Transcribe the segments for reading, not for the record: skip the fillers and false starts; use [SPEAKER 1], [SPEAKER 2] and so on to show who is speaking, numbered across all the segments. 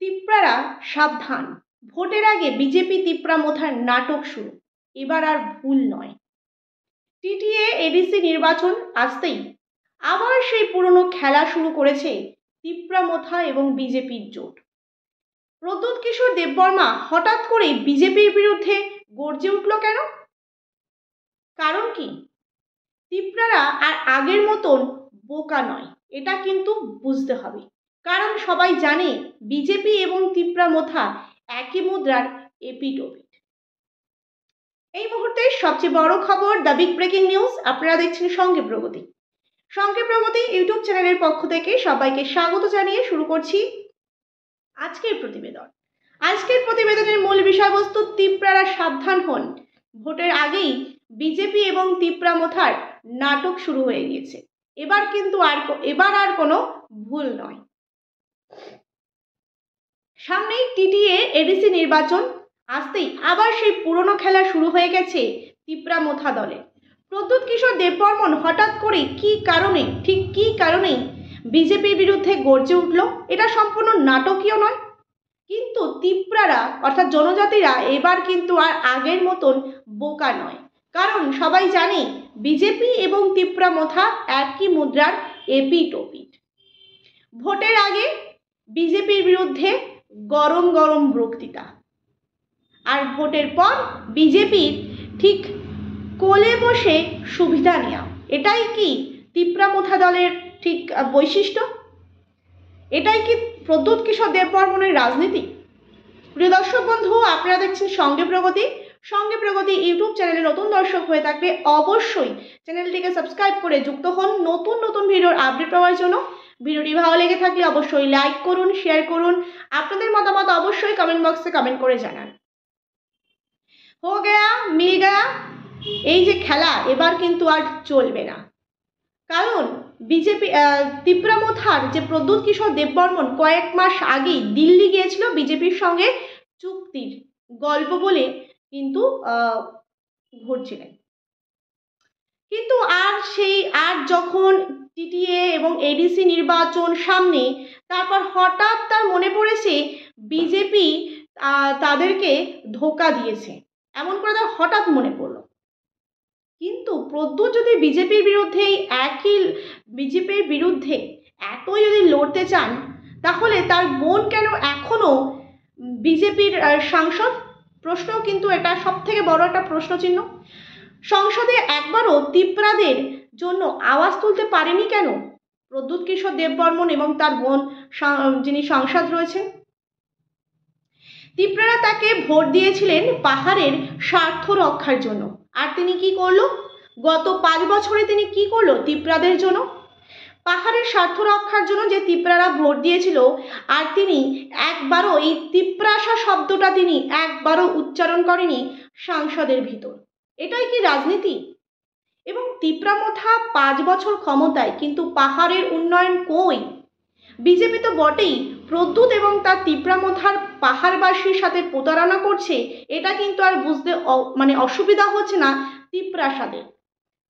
[SPEAKER 1] তিপ্রারা সাবধান, ভোটের আগে বিজেপি তিপ্রা মোথার নাটক শুরু, এবার আর ভুল নয়। টিটিএ এডিসি নির্বাচন আসতেই আবার সেই পুরনো খেলা শুরু করেছে তিপ্রা মোথা এবং বিজেপির জোট। প্রদ্যুৎ কিশোর দেববর্মা হঠাৎ করেই বিজেপির বিরুদ্ধে গর্জে উঠল কেন? কারণ কি? তিপ্রারা আর আগের মতন বোকা নয়, এটা কিন্তু বুঝতে হবে। কারণ সবাই জানে বিজেপি এবং তিপ্রা মোথা একই মুদ্রার এপিঠ ওপিঠ। এই মুহূর্তে সবচেয়ে বড় খবর, দ্য বিগ ব্রেকিং নিউজ। আপনারা দেখছেন সঙ্গে প্রগতি। সঙ্গে প্রগতি ইউটিউব চ্যানেলের পক্ষ থেকে সবাইকে স্বাগত জানিয়ে শুরু করছি আজকের প্রতিবেদন। আজকের প্রতিবেদনের মূল বিষয়বস্তু, তিপ্রারা সাবধান হন, ভোটের আগেই বিজেপি এবং তিপ্রা মোথার নাটক শুরু হয়ে গিয়েছে। এবার আর কোনো ভুল নয়। সামনেই টিটিএ এডিসি নির্বাচন আসতেই আবার সেই পুরনো খেলা শুরু হয়ে গেছে তিপ্রা মোথা দলে। প্রদ্যুৎ কিশোর দেববর্মন হঠাৎ করে কি কারণে বিজেপির বিরুদ্ধে গর্জে উঠল, এটা সম্পূর্ণ নাটকীয় নয়। কিন্তু তিপ্রারা অর্থাৎ জনজাতিরা এবার কিন্তু আর আগের মতন বোকা নয়। কারণ সবাই জানে বিজেপি এবং তিপ্রা মোথা একই মুদ্রার এপিঠ ওপিঠ। ভোটের আগে বিজেপির বিরুদ্ধে গরম গরম বক্তৃতা, আর ভোটের পর বিজেপির ঠিক কোলে বসে সুবিধা নেওয়া, এটাই কি তিপ্রা মোথা দলের ঠিক বৈশিষ্ট্য? এটাই কি প্রদ্যুৎ কিশোর দেববর্মনের রাজনীতি? প্রিয় দর্শক বন্ধু, আপনারা দেখছেন সঙ্গে প্রগতি। সঙ্গে প্রগতি ইউটিউব চ্যানেলে নতুন দর্শক হয়ে থাকলে অবশ্যই চ্যানেলটিকে সাবস্ক্রাইব করে যুক্ত হন নতুন নতুন ভিডিওর আপডেট পাওয়ার জন্য। ভিডিওটি ভালো লেগে থাকলে অবশ্যই লাইক করুন, শেয়ার করুন, আপনাদের মতামত অবশ্যই কমেন্ট বক্সে কমেন্ট করে জানান। হো গয়া মিল গয়া, এই যে খেলা এবার কিন্তু আর চলবে না। কারণ বিজেপি তিপ্রা মোথার যে প্রদ্যুৎ কিশোর দেববর্মন কয়েক মাস আগেই দিল্লি গিয়েছিল বিজেপির সঙ্গে চুক্তির গল্প বলে কিন্তু ঘুরছিলেন। কিন্তু আর যখন টিটিএ এবং এডিসি নির্বাচন সামনে, তারপর হঠাৎ তার মনে পড়েছে বিজেপি তাদেরকে ধোঁকা দিয়েছে, এমন করে তার হঠাৎ মনে পড়লো। কিন্তু প্রদ্যুৎ যদি বিজেপির বিরুদ্ধে এতই যদি লড়তে চান, তাহলে তার বোন কেন এখনো বিজেপির সাংসদ? প্রশ্ন কিন্তু এটা সব থেকে বড় একটা প্রশ্নচিহ্ন। সংসদে একবারও তিপ্রাদের জন্য আওয়াজ তুলতে পারেনি কেন প্রদ্যুৎ কিশোর দেববর্মন এবং তার বোন যিনি সাংসদ রয়েছেন? তিপ্রারা তাকে ভোট দিয়েছিলেন পাহাড়ের স্বার্থ রক্ষার জন্য, আর তিনি কি করলো? গত 5 বছরে তিনি কি করলো তিপ্রাদের জন্য? পাহাড়ের স্বার্থ রক্ষার জন্য যে তিপ্রারা ভোট দিয়েছিল, আর তিনি একবারও এই তিপ্রাসা শব্দটা তিনি একবারও উচ্চারণ করেনি সংসদের ভিতর। এটাই কি রাজনীতি? এবং তিপ্রা মোথা 5 বছর ক্ষমতায়, কিন্তু পাহাড়ের উন্নয়ন কই? বিজেপি তো বটেই, প্রদ্যুৎ এবং তার তিপ্রা মোথার পাহাড়বাসীর সাথে প্রতারণা করছে, এটা কিন্তু আর বুঝতে অসুবিধা হচ্ছে না তিপ্রাসাদের।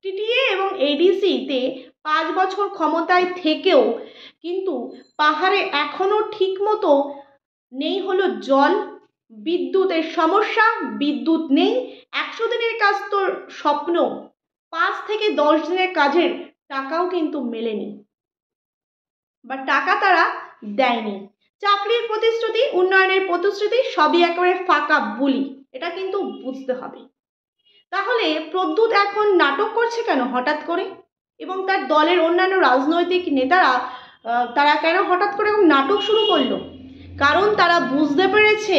[SPEAKER 1] টিটিএ এবং এডিসিতে 5 বছর ক্ষমতায় থেকেও কিন্তু পাহাড়ে এখনো ঠিক মতো নেই হলো জল, বিদ্যুতের সমস্যা, বিদ্যুৎ নেই। 100 দিনের কাজ তো স্বপ্ন, 5 থেকে 10 দিনের কাজের টাকাও কিন্তু মেলেনি, বা টাকা তারা দেয়নি। চাকরির প্রতিশ্রুতি, উন্নয়নের প্রতিশ্রুতি সবই একেবারে ফাঁকা বুলি, এটা কিন্তু বুঝতে হবে। তাহলে প্রদ্যুৎ এখন নাটক করছে কেন হঠাৎ করে? এবং তার দলের অন্যান্য রাজনৈতিক নেতারা তারা কেন হঠাৎ করে নাটক শুরু করলো? কারণ তারা বুঝতে পেরেছে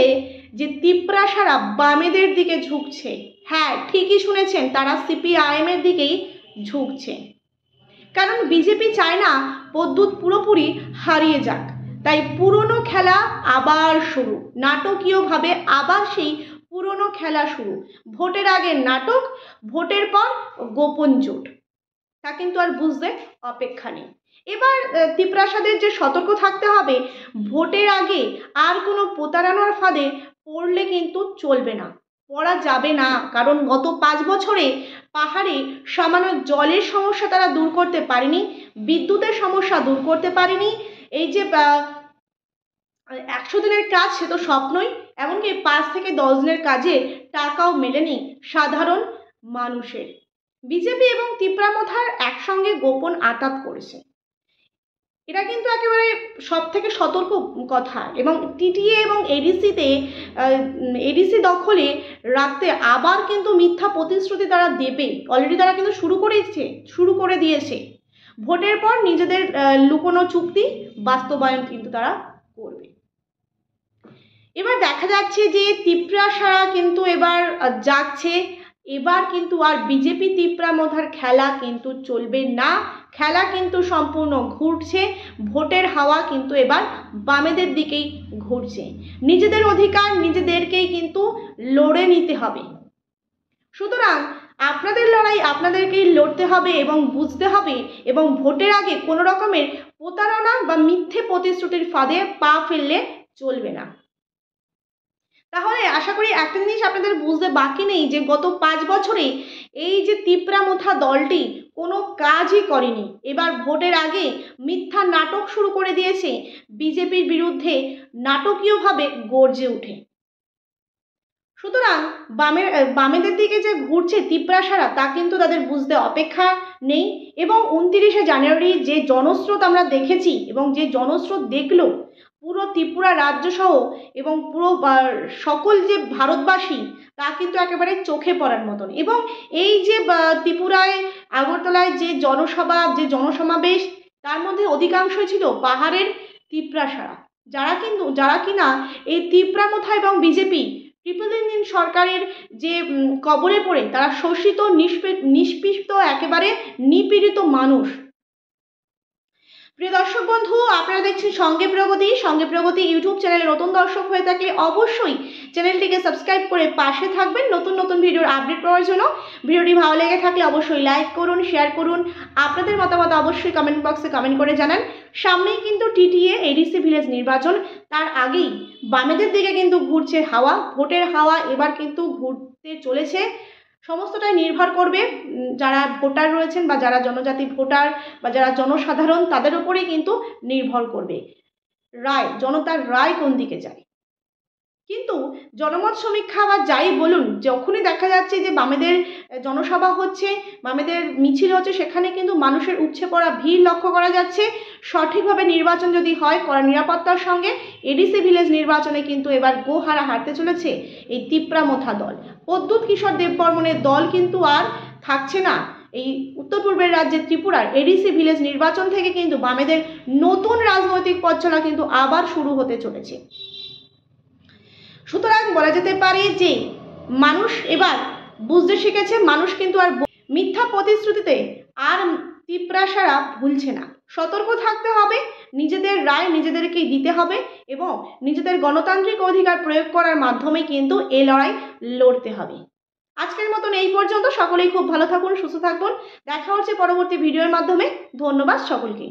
[SPEAKER 1] যে তিপ্রাসারা বামেদের দিকে ঝুঁকছে। হ্যাঁ, ঠিকই শুনেছেন, তারা সিপিআইএম এর দিকেই ঝুঁকছে। কারণ বিজেপি চায় না প্রদ্যুৎ পুরোপুরি হারিয়ে যাক, তাই পুরনো খেলা আবার শুরু, নাটকীয়ভাবে আবার সেই পুরনো খেলা শুরু। ভোটের আগে নাটক, ভোটের পর গোপন জোট, তা কিন্তু আর বুঝতে অপেক্ষা নেই। এবার তিপ্রাসাদের যে সতর্ক থাকতে হবে, ভোটের আগে আর কোনো প্রতারণার ফাঁদে পড়লে কিন্তু চলবে না, পড়া যাবে না। কারণ গত 5 বছরে পাহাড়ে সামান্য জলের সমস্যা তারা দূর করতে পারেনি, বিদ্যুতের সমস্যা দূর করতে পারেনি, এই যে 100 দিনের কাজ সে তো স্বপ্নই, এমনকি 5 থেকে 10 দিনের কাজে টাকাও মেলেনি সাধারণ মানুষের। বিজেপি এবং তিপ্রামথার একসঙ্গে গোপন আতাত করেছে, এটা কিন্তু একেবারে সব থেকে সতর্ক কথা। এবং টিটিএ এবং এডিসি দখলে রাখতে আবার কিন্তু মিথ্যা প্রতিশ্রুতি তারা দেবে, অলরেডি তারা কিন্তু শুরু করে দিয়েছে। ভোটের পর নিজেদের লুকোনো চুক্তি বাস্তবায়ন কিন্তু তারা করবে। এবার দেখা যাচ্ছে যে তিপ্রাসারা কিন্তু এবার যাচ্ছে, এবার কিন্তু আর বিজেপি তিপ্রামথার খেলা কিন্তু চলবে না, খেলা কিন্তু সম্পূর্ণ ঘুরছে। ভোটের হাওয়া কিন্তু এবার বামেদের দিকেই ঘুরছে। নিজেদের অধিকার নিজেদেরকেই কিন্তু লড়ে নিতে হবে। সুতরাং আপনাদের লড়াই আপনাদেরকেই লড়তে হবে এবং বুঝতে হবে, এবং ভোটের আগে কোনো রকমের প্রতারণা বা মিথ্যে প্রতিশ্রুতির ফাঁদে পা ফেললে চলবে না। তাহলে আশা করি একটা জিনিস আপনাদের বুঝতে বাকি নেই যে গত 5 বছরে এই যে তিপ্রামথা দলটি কোনো কাজই করেনি, এবার ভোটের আগে মিথ্যা নাটক শুরু করে দিয়েছে, বিজেপির বিরুদ্ধে নাটকীয়ভাবে গর্জে ওঠে। সুতরাং বামেদের দিকে যে ঘুরছে তিপ্রাসারা তা কিন্তু তাদের বুঝতে অপেক্ষা নেই। এবং 29শে জানুয়ারি যে জনস্রোত আমরা দেখেছি এবং যে জনস্রোত দেখলো পুরো ত্রিপুরা রাজ্য সহ এবং পুরো সকল যে ভারতবাসী, তা কিন্তু একেবারে চোখে পড়ার মতন। এবং এই যে ত্রিপুরায় আগরতলায় যে জনসভা যে জনসমাবেশ, তার মধ্যে অধিকাংশই ছিল পাহাড়ের তিপ্রাসারা, যারা কিনা এই তিপ্রামথা এবং বিজেপি ট্রিপল ইঞ্জিন সরকারের যে কবলে পড়ে তারা শোষিত নিষ্পৃত একেবারে নিপীড়িত মানুষ। প্রিয় দর্শক বন্ধু, আপনারা দেখছেন সঙ্গে প্রগতি ইউটিউব চ্যানেলে নতুন দর্শক হয়ে থাকলে অবশ্যই চ্যানেলটিকে সাবস্ক্রাইব করে পাশে থাকবেন নতুন ভিডিওর আপডেট পাওয়ার জন্য। ভিডিওটি ভালো লেগে থাকলে অবশ্যই লাইক করুন, শেয়ার করুন, আপনাদের মতামত অবশ্যই কমেন্ট বক্সে কমেন্ট করে জানান। সামনেই কিন্তু টিটিএ এডিসি ভিলেজ নির্বাচন, তার আগেই বামেদের দিকে কিন্তু ঘুরছে হাওয়া, ভোটের হাওয়া এবার কিন্তু ঘুরতে চলেছে। সমস্তটাই নির্ভর করবে যারা ভোটার রয়েছেন বা যারা জনজাতি ভোটার বা যারা জনসাধারণ, তাদের উপরেই কিন্তু নির্ভর করবে জনতার রায় কোন দিকে যায়। কিন্তু জনমত সমীক্ষা বা যাই বলুন, যখনই দেখা যাচ্ছে যে বামেদের জনসভা হচ্ছে, বামেদের মিছিল হচ্ছে, সেখানে কিন্তু মানুষের উপচে পড়া ভিড় লক্ষ্য করা যাচ্ছে। সঠিকভাবে নির্বাচন যদি হয় কড়া নিরাপত্তার সঙ্গে, এডিসি ভিলেজ নির্বাচনে কিন্তু এবার গোহারা হারতে চলেছে এই তিপ্রামথা দল। প্রদ্যুৎ কিশোর দেববর্মনের দল কিন্তু আর থাকছে না। এই উত্তর পূর্বের রাজ্যের ত্রিপুরার এডিসি ভিলেজ নির্বাচন থেকে কিন্তু বামেদের নতুন রাজনৈতিক পথ চলা কিন্তু আবার শুরু হতে চলেছে। সুতরাং বলা যেতে পারে যে মানুষ এবার বুঝতে শিখেছে, মানুষ কিন্তু আর মিথ্যা প্রতিশ্রুতিতে আর তিপ্রাসারা ভুলছে না। সতর্ক থাকতে হবে, নিজেদের রায় নিজেদেরকেই দিতে হবে এবং নিজেদের গণতান্ত্রিক অধিকার প্রয়োগ করার মাধ্যমে কিন্তু এই লড়াই লড়তে হবে। আজকের মতন এই পর্যন্ত। সকলেই খুব ভালো থাকুন, সুস্থ থাকুন। দেখা হচ্ছে পরবর্তী ভিডিওর মাধ্যমে। ধন্যবাদ সকলকে।